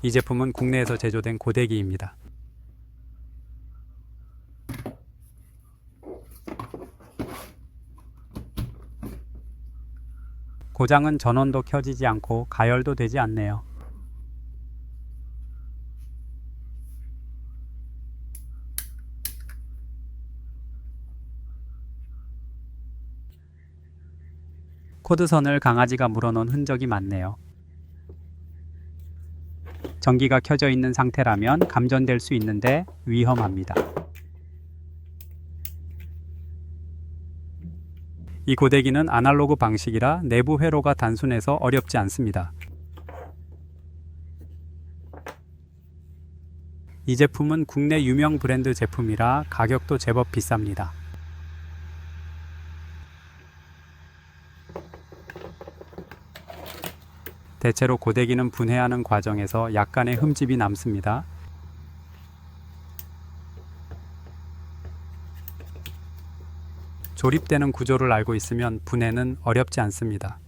이 제품은 국내에서 제조된 고데기입니다. 고장은 전원도 켜지지 않고 가열도 되지 않네요. 코드선을 강아지가 물어놓은 흔적이 많네요. 전기가 켜져 있는 상태라면 감전될 수 있는데 위험합니다. 이 고데기는 아날로그 방식이라 내부 회로가 단순해서 어렵지 않습니다. 이 제품은 국내 유명 브랜드 제품이라 가격도 제법 비쌉니다. 대체로 고데기는 분해하는 과정에서 약간의 흠집이 남습니다. 조립되는 구조를 알고 있으면 분해는 어렵지 않습니다.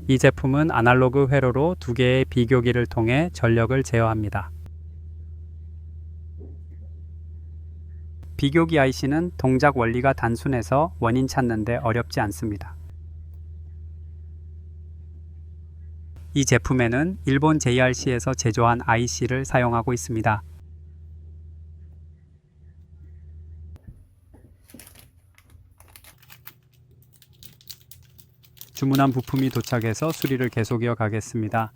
이 제품은 아날로그 회로로 두 개의 비교기를 통해 전력을 제어합니다. 비교기 IC는 동작 원리가 단순해서 원인 찾는 데 어렵지 않습니다. 이 제품에는 일본 JRC에서 제조한 IC를 사용하고 있습니다. 주문한 부품이 도착해서 수리를 계속 이어가겠습니다.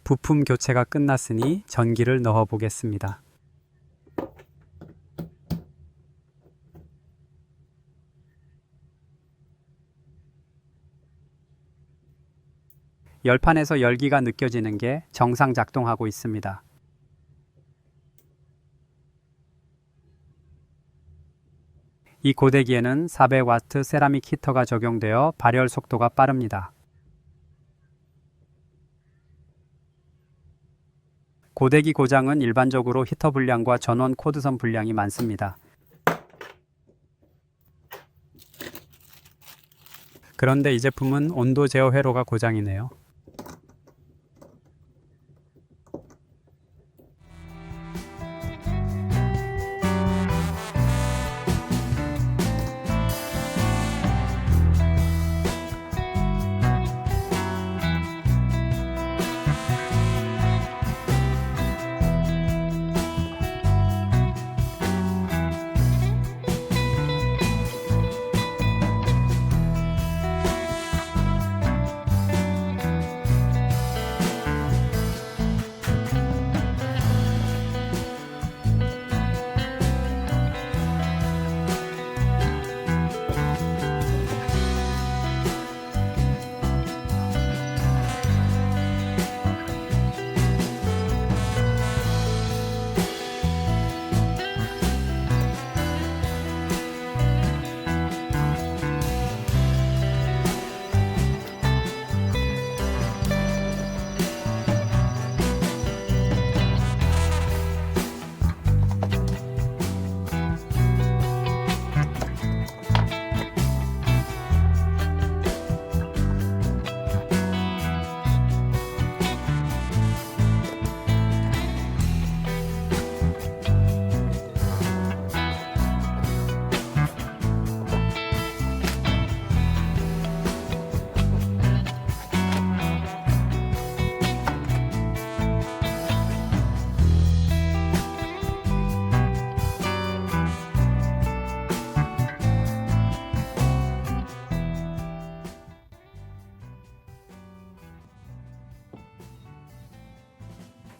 부품 교체가 끝났으니 전기를 넣어 보겠습니다. 열판에서 열기가 느껴지는 게 정상 작동하고 있습니다. 이 고데기에는 400W 세라믹 히터가 적용되어 발열 속도가 빠릅니다. 고데기 고장은 일반적으로 히터 불량과 전원 코드선 불량이 많습니다. 그런데 이 제품은 온도 제어 회로가 고장이네요.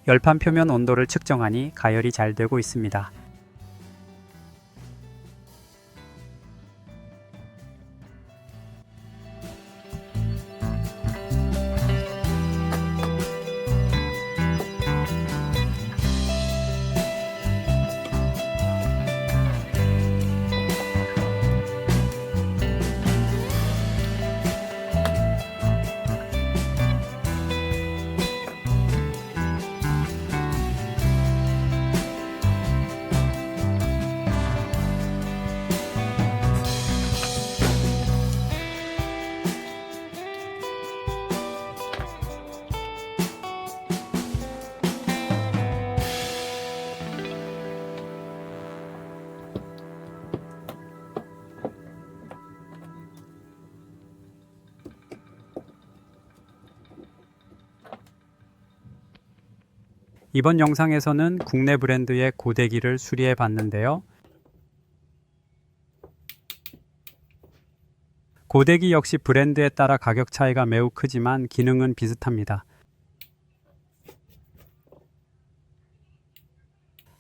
열판 표면 온도를 측정하니 가열이 잘 되고 있습니다. 이번 영상에서는 국내 브랜드의 고데기를 수리해 봤는데요. 고데기 역시 브랜드에 따라 가격 차이가 매우 크지만 기능은 비슷합니다.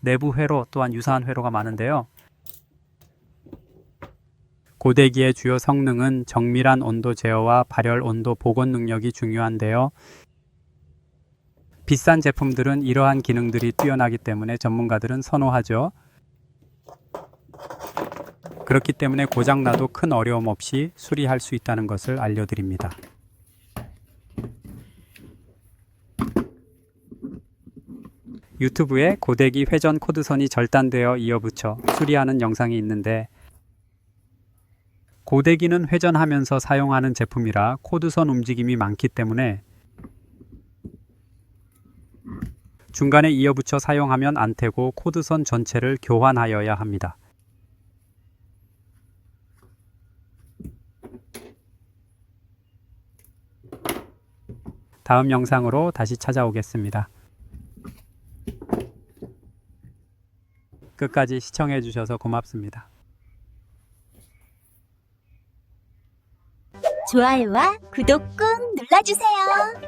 내부 회로 또한 유사한 회로가 많은데요. 고데기의 주요 성능은 정밀한 온도 제어와 발열 온도 복원 능력이 중요한데요. 비싼 제품들은 이러한 기능들이 뛰어나기 때문에 전문가들은 선호하죠. 그렇기 때문에 고장나도 큰 어려움 없이 수리할 수 있다는 것을 알려드립니다. 유튜브에 고데기 회전 코드선이 절단되어 이어붙여 수리하는 영상이 있는데, 고데기는 회전하면서 사용하는 제품이라 코드선 움직임이 많기 때문에 중간에 이어붙여 사용하면 안 되고 코드선 전체를 교환하여야 합니다. 다음 영상으로 다시 찾아오겠습니다. 끝까지 시청해 주셔서 고맙습니다. 좋아요와 구독 꾹 눌러주세요.